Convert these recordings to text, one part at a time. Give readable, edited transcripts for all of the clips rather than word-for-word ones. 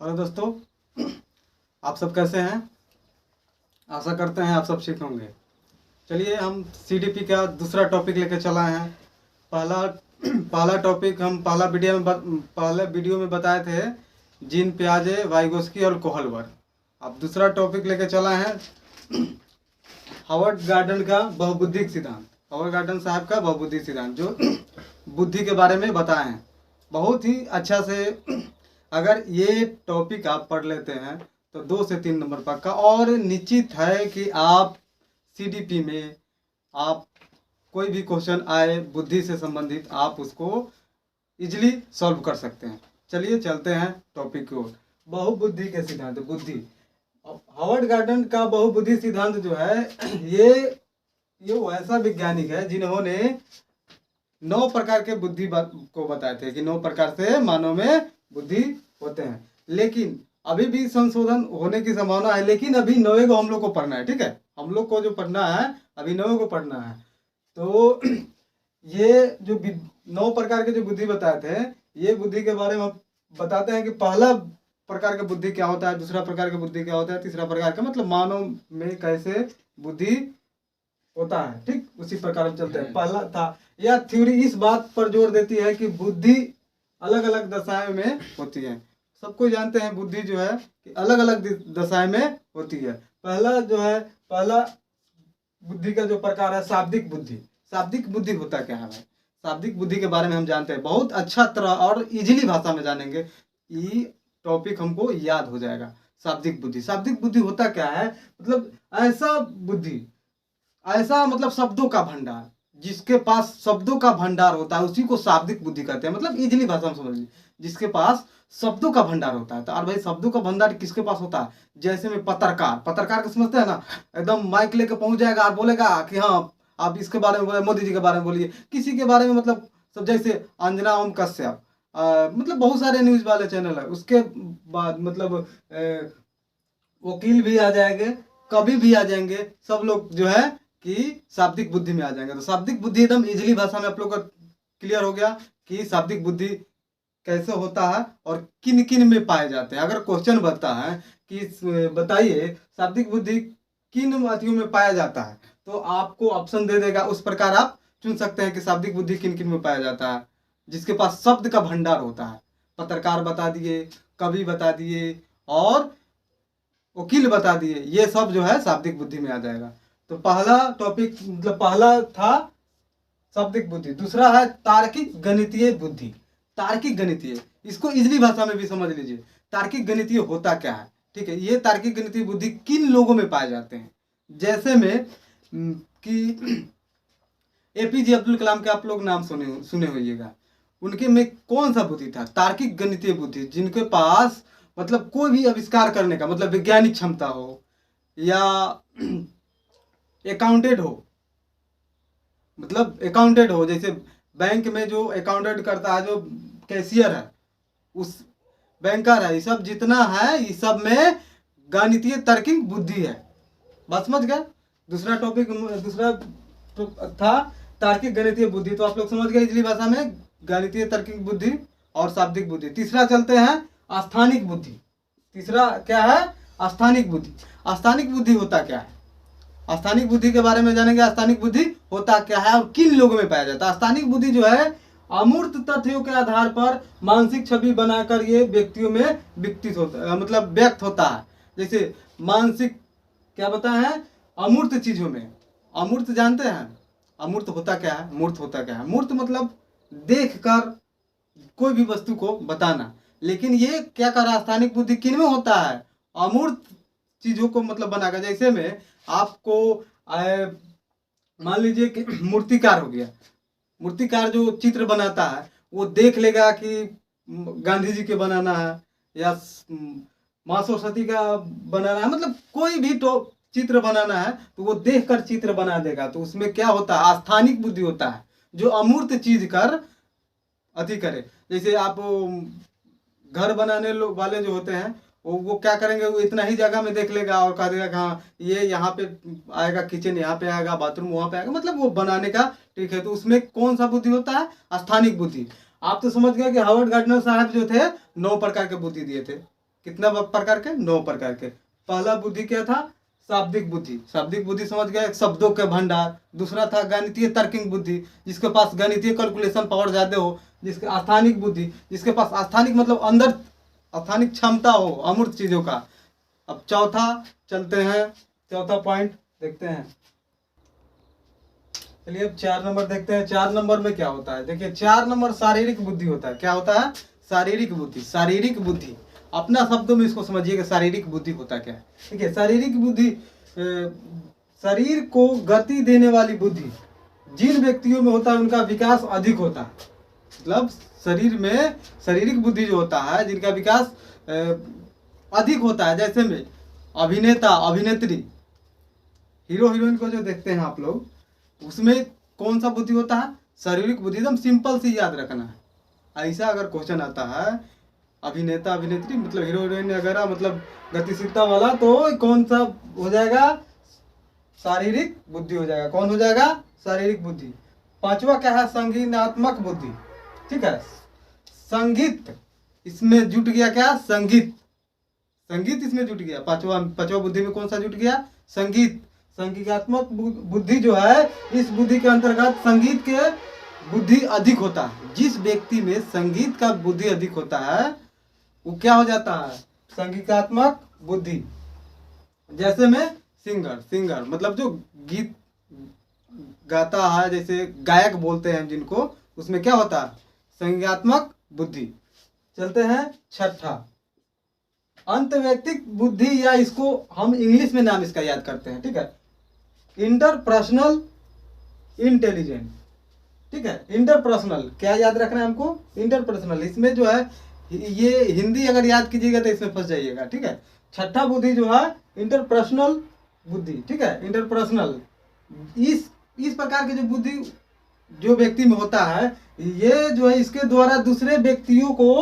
Hello दोस्तों, आप सब कैसे हैं। आशा करते हैं आप सब ठीक होंगे। चलिए हम सीडीपी का दूसरा टॉपिक लेकर चला है। पहला पहला टॉपिक हम पहले वीडियो में बताए थे जीन पियाजे, वाइगोस्की और कोहलबर। अब दूसरा टॉपिक लेकर चला है हावर्ड गार्डन का बहुबुद्धिक सिद्धांत। हावर्ड गार्डन साहब का बहुबुद्धिक सिद्धांत जो बुद्धि के बारे में बताए हैं बहुत ही अच्छा से। अगर ये टॉपिक आप पढ़ लेते हैं तो 2 से 3 नंबर पक्का, और निश्चित है कि आप सीडीपी में आप कोई भी क्वेश्चन आए बुद्धि से संबंधित आप उसको इजीली सॉल्व कर सकते हैं। चलिए चलते हैं टॉपिक की ओर। बहुबुद्धि के सिद्धांत, बुद्धि। हावर्ड गार्डन का बहुबुद्धि सिद्धांत जो है ये वैसा वैज्ञानिक है जिन्होंने 9 प्रकार के बुद्धि को बताए थे कि 9 प्रकार से मानव में बुद्धि होते हैं। लेकिन अभी भी संशोधन होने की संभावना है, लेकिन अभी 9 को हम लोग को पढ़ना है। ठीक है, हम लोग को जो पढ़ना है अभी 9 को पढ़ना है। तो ये जो 9 प्रकार के जो बुद्धि बताए थे, ये बुद्धि के बारे में हम बताते हैं कि पहला प्रकार का बुद्धि क्या होता है, दूसरा प्रकार का बुद्धि क्या होता है, तीसरा प्रकार का, मतलब मानव में कैसे बुद्धि होता है। ठीक उसी प्रकार हम चलते हैं। पहला था, यह थ्योरी इस बात पर जोर देती है कि बुद्धि अलग अलग दशाएं में होती है। सबको जानते हैं बुद्धि जो है कि अलग अलग दशाएं में होती है। पहला बुद्धि का जो प्रकार है शाब्दिक बुद्धि। शाब्दिक बुद्धि होता क्या है भाई? शाब्दिक बुद्धि के बारे में हम जानते हैं बहुत अच्छा तरह और इजीली भाषा में जानेंगे। ये टॉपिक हमको याद हो जाएगा। शाब्दिक बुद्धि, शाब्दिक बुद्धि होता क्या है? मतलब ऐसा बुद्धि, ऐसा मतलब शब्दों का भंडार, जिसके पास शब्दों का भंडार होता है उसी को शाब्दिक बुद्धि कहते हैं। मतलब इजीली भाषा में समझ लीजिए, जिसके पास शब्दों का भंडार होता है। तो और भाई शब्दों का भंडार किसके पास होता है? जैसे में पत्रकार को समझते हैं ना, एकदम माइक लेके पहुंच जाएगा और बोलेगा कि हाँ आप इसके बारे में बोले, मोदी जी के बारे में बोलिए, किसी के बारे में, मतलब सब। जैसे अंजना ओम कश्यप, मतलब बहुत सारे न्यूज वाले चैनल है। उसके बाद मतलब वकील भी आ जाएंगे, कभी भी आ जाएंगे, सब लोग जो है कि शाब्दिक बुद्धि में आ जाएंगे। तो शाब्दिक बुद्धि एकदम इजीली भाषा में आप लोग का क्लियर हो गया कि शाब्दिक बुद्धि कैसे होता है और किन किन में पाए जाते हैं। अगर क्वेश्चन बनता है कि बताइए शाब्दिक बुद्धि किन अतियों में पाया जाता है, तो आपको ऑप्शन दे देगा। उस प्रकार आप चुन सकते हैं कि शाब्दिक बुद्धि किन किन में पाया जाता है। जिसके पास शब्द का भंडार होता है, पत्रकार बता दिए, कवि बता दिए और वकील बता दिए, ये सब जो है शाब्दिक बुद्धि में आ जाएगा। तो पहला टॉपिक, मतलब पहला था शाब्दिक बुद्धि। दूसरा है तार्किक गणितीय बुद्धि। तार्किक गणितीय, इसको इजली भाषा में भी समझ लीजिए। तार्किक गणितीय होता क्या है? ठीक है, ये तार्किक गणितीय बुद्धि किन लोगों में पाए जाते हैं? जैसे में कि एपीजे अब्दुल कलाम के आप लोग नाम सुने होइएगा। उनके में कौन सा बुद्धि था? तार्किक गणितीय बुद्धि। जिनके पास मतलब कोई भी आविष्कार करने का, मतलब वैज्ञानिक क्षमता हो या अकाउंटेंट हो, मतलब अकाउंटेंट हो, जैसे बैंक में जो अकाउंटेंट करता है, जो कैशियर है, उस बैंकर है, ये सब जितना है, ये सब में गणितीय तार्किक बुद्धि है। बात समझ गए? दूसरा टॉपिक, दूसरा था तार्किक गणितीय बुद्धि। तो आप लोग समझ गए इजली भाषा में गणितीय तार्किक बुद्धि और शाब्दिक बुद्धि। तीसरा चलते हैं स्थानिक बुद्धि। तीसरा क्या है? स्थानिक बुद्धि। स्थानिक बुद्धि होता क्या है? स्थानिक बुद्धि के बारे में जानेंगे। स्थानिक बुद्धि होता क्या है और किन लोगों में पाया जाता है? स्थानिक बुद्धि जो है अमूर्त तथ्यों के आधार पर मानसिक छवि बनाकर ये व्यक्तियों में विकसित होता है, मतलब व्यक्त होता है। जैसे मानसिक क्या बताया है? अमूर्त चीजों में। अमूर्त जानते हैं? अमूर्त होता क्या है? मूर्त होता क्या है? मूर्त मतलब देखकर कोई भी वस्तु को बताना। लेकिन ये क्या कर रहा है? स्थानिक बुद्धि किन में होता है? अमूर्त चीजों को मतलब बनाकर। जैसे में आपको मान लीजिए कि मूर्तिकार हो गया। मूर्तिकार जो चित्र बनाता है वो देख लेगा कि गांधी जी के बनाना है या माँ सरस्वती का बनाना है, मतलब कोई भी तो चित्र बनाना है तो वो देख कर चित्र बना देगा। तो उसमें क्या होता है? स्थानिक बुद्धि होता है, जो अमूर्त चीज कर अति करे। जैसे आप घर बनाने वाले जो होते हैं, वो क्या करेंगे? वो इतना ही जगह में देख लेगा और कह देगा कि हाँ ये यहाँ पे आएगा, किचन यहाँ पे आएगा, बाथरूम वहाँ पे आएगा, मतलब वो बनाने का। ठीक है, तो उसमें कौन सा बुद्धि होता है? स्थानिक बुद्धि। आप तो समझ गए कि हावर्ड गार्डनर साहब जो थे 9 प्रकार के बुद्धि दिए थे। कितना प्रकार के? 9 प्रकार के। पहला बुद्धि क्या था? शाब्दिक बुद्धि। शाब्दिक बुद्धि समझ गए, शब्दों के भंडार। दूसरा था गणितीय तर्किंग बुद्धि, जिसके पास गणितीय कैलकुलेशन पावर ज्यादा हो। जिसके स्थानिक बुद्धि, जिसके पास स्थानिक मतलब अंदर स्थानिक क्षमता हो अमूर्त चीजों का। अब चौथा चलते हैं, चौथा पॉइंट देखते हैं। चलिए अब 4 नंबर देखते हैं। 4 नंबर में क्या होता है? देखिए 4 नंबर शारीरिक बुद्धि होता है। क्या होता है? शारीरिक बुद्धि। शारीरिक बुद्धि अपना शब्दों में इसको समझिएगा, शारीरिक बुद्धि होता क्या है। देखिए शारीरिक बुद्धि शरीर को गति देने वाली बुद्धि जिन व्यक्तियों में होता है उनका विकास अधिक होता है। मतलब शरीर में शारीरिक बुद्धि जो होता है जिनका विकास अधिक होता है। जैसे में अभिनेता अभिनेत्री, हीरो हीरोइन को जो देखते हैं आप लोग, उसमें कौन सा बुद्धि होता है? शारीरिक बुद्धि। एकदम सिंपल सी याद रखना है। ऐसा अगर क्वेश्चन आता है अभिनेता अभिनेत्री मतलब हीरो हीरोइन वगैरह मतलब गतिशीलता वाला, तो कौन सा हो जाएगा? शारीरिक बुद्धि हो जाएगा। कौन हो जाएगा? शारीरिक बुद्धि। पांचवा क्या है? संगीतात्मक बुद्धि। ठीक है, संगीत इसमें जुट गया। क्या? संगीत। संगीत इसमें जुट गया। पांचवा बुद्धि में कौन सा जुट गया? संगीत। संगीतात्मक बुद्धि जो है, इस बुद्धि के अंतर्गत संगीत के बुद्धि अधिक होता है। जिस व्यक्ति में संगीत का बुद्धि अधिक होता है वो क्या हो जाता है? संगीतात्मक बुद्धि। जैसे में सिंगर मतलब जो गीत गाता है, जैसे गायक बोलते हैं जिनको, उसमें क्या होता है? संज्ञात्मक बुद्धि। चलते हैं छठा, अंतव्यक्तिक बुद्धि, या इसको हम इंग्लिश में नाम इसका याद करते हैं। ठीक है, इंटरपर्सनल इंटेलिजेंस। ठीक है, इंटरपर्सनल क्या याद रखना है हमको? इंटरपर्सनल। इसमें जो है ये हिंदी अगर याद कीजिएगा तो इसमें फंस जाइएगा। ठीक है, छठा बुद्धि जो है इंटरपर्सनल बुद्धि। ठीक है, इंटरपर्सनल इस प्रकार की जो बुद्धि जो व्यक्ति में होता है, ये जो है इसके द्वारा दूसरे व्यक्तियों को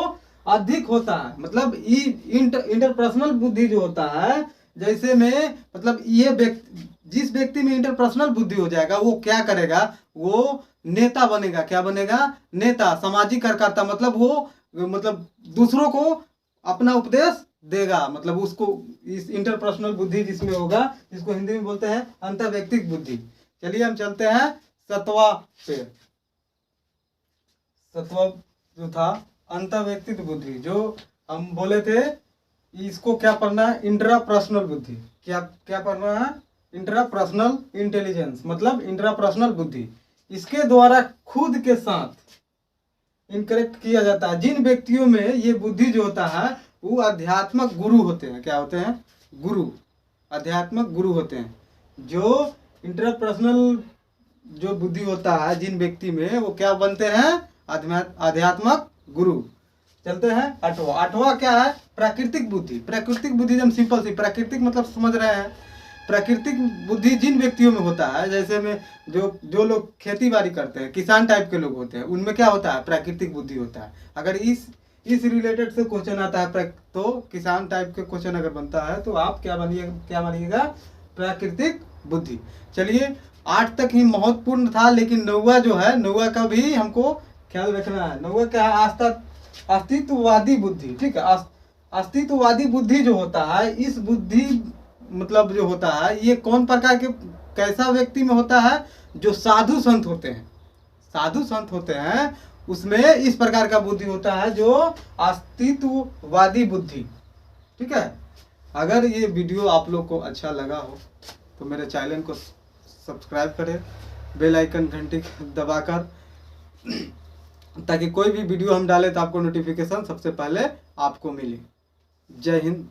अधिक होता है। मतलब इंटरपर्सनल बुद्धि जो होता है, जैसे में मतलब ये जिस व्यक्ति में इंटरपर्सनल बुद्धि हो जाएगा वो क्या करेगा? वो नेता बनेगा। क्या बनेगा? नेता, सामाजिक कार्यकर्ता। मतलब वो मतलब दूसरों को अपना उपदेश देगा। मतलब उसको इस इंटरपर्सनल बुद्धि जिसमें होगा, इसको हिंदी में बोलते हैं अंतर्व्यक्तिक बुद्धि। चलिए हम चलते हैं सतवा पे। सतवा जो था अंतर्व्यक्तिक बुद्धि, जो हम बोले थे इसको क्या पढ़ना है? इंट्रापर्सनल बुद्धि। क्या पढ़ना है? इंट्रापर्सनल इंटेलिजेंस मतलब इंट्रापर्सनल बुद्धि। इसके द्वारा खुद के साथ इनकरेक्ट किया जाता है। जिन व्यक्तियों में ये बुद्धि जो होता है वो आध्यात्मिक गुरु होते हैं। क्या होते हैं? गुरु, आध्यात्मिक गुरु होते हैं। जो इंटरपर्सनल जो बुद्धि होता है जिन व्यक्ति में, वो क्या बनते हैं? आध्यात्मिक गुरु। चलते हैं आठवां क्या है? प्राकृतिक बुद्धि। प्राकृतिक बुद्धि एकदम सिंपल सी, प्राकृतिक मतलब समझ रहे हैं। प्राकृतिक बुद्धि जिन व्यक्तियों में होता है, जैसे में जो लोग खेती बाड़ी करते हैं, किसान टाइप के लोग होते हैं, उनमें क्या होता है? प्राकृतिक बुद्धि होता है। अगर इस रिलेटेड से क्वेश्चन आता है तो किसान टाइप के क्वेश्चन अगर बनता है तो आप क्या मानिएगा? प्राकृतिक बुद्धि। चलिए 8 तक ही महत्वपूर्ण था, लेकिन 9वां जो है, 9वां का भी हमको ख्याल रखना है। 9वां क्या है? अस्तित्ववादी बुद्धि। ठीक है, अस्तित्ववादी बुद्धि जो होता है, इस बुद्धि मतलब जो होता है ये कौन प्रकार के कैसा व्यक्ति में होता है? जो साधु संत होते हैं। साधु संत होते हैं उसमें इस प्रकार का बुद्धि होता है, जो अस्तित्ववादी बुद्धि। ठीक है, अगर ये वीडियो आप लोग को अच्छा लगा हो तो मेरे चैनल को सब्सक्राइब करें, बेल आइकन घंटी दबाकर, ताकि कोई भी वीडियो हम डालें तो आपको नोटिफिकेशन सबसे पहले आपको मिले। जय हिंद।